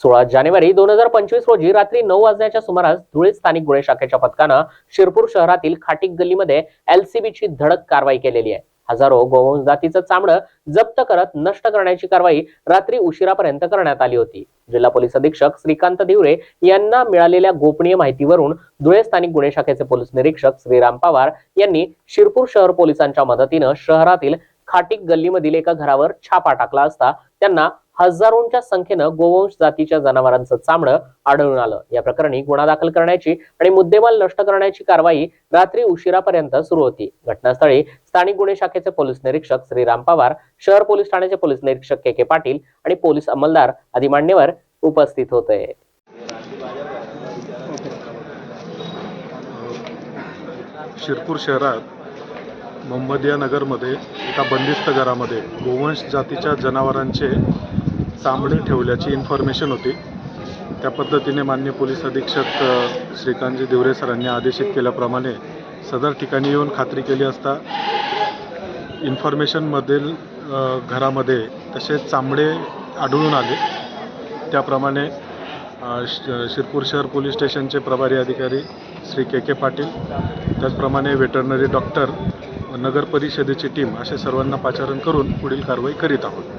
16 जानेवारी 2025 रोजी रात्री 9 वाजण्याच्या सुमारास धुळे स्थानिक गुन्हे शाखेच्या पथकानं शिरपूर शहरातील खाटीक गल्लीमध्ये एलसीबीची धडक कारवाई केलेली आहे। हजारो गोवंश जातीचं चामडं जप्त करत नष्ट करण्याची कारवाई रात्री उशिरापर्यंत करण्यात आली होती। जिल्हा पोलीस अधीक्षक श्रीकांत दिवरे यांना मिळालेल्या गोपनीय माहितीवरून धुळे स्थानिक गुन्हे शाखेचे पोलीस निरीक्षक श्रीराम पवार यांनी शिरपूर शहर पोलिसांच्या मदतीनं शहरातील खाटीक गल्लीमधील एका घरावर छापा टाकला असता त्यांना हजारोंच्या संख्येनं गोवंश जातीच्या जनावरांचं चामडं आढळून आलं। या प्रकरणी गुन्हा दाखल करण्याची आणि मुद्देमाल नष्ट करण्याची कारवाई रात्री उशिरापर्यंत सुरू होती। घटनास्थळी स्थानिक गुन्हे शाखेचे पोलीस निरीक्षक श्रीराम पवार, शहर पोलीस ठाण्याचे पोलीस निरीक्षक के पाटील आणि पोलीस अंमलदार आदी मान्यवर उपस्थित होते। शिरपूर शहरात मोहम्मदिया नगरमध्ये एका बंदिस्त घरामध्ये गोवंश जातीच्या जनावरांचे चामडे ठेवल्याची इन्फॉर्मेशन होती। त्या पद्धतीने माननीय पोलीस अधीक्षक श्रीकांतजी दिवरे सरांनी आदेशित केल्याप्रमाणे सदर ठिकाणी येऊन खात्री केली असता इन्फॉर्मेशनमधील घरामध्ये तसेच चामडे आढळून आले। त्याप्रमाणे शिरपूर शहर पोलीस स्टेशनचे प्रभारी अधिकारी श्री के पाटील, त्याचप्रमाणे वेटरनरी डॉक्टर, नगर परिषदेची टीम असे सर्वांना पाचारण करून पुढील कारवाई करीत आहोत।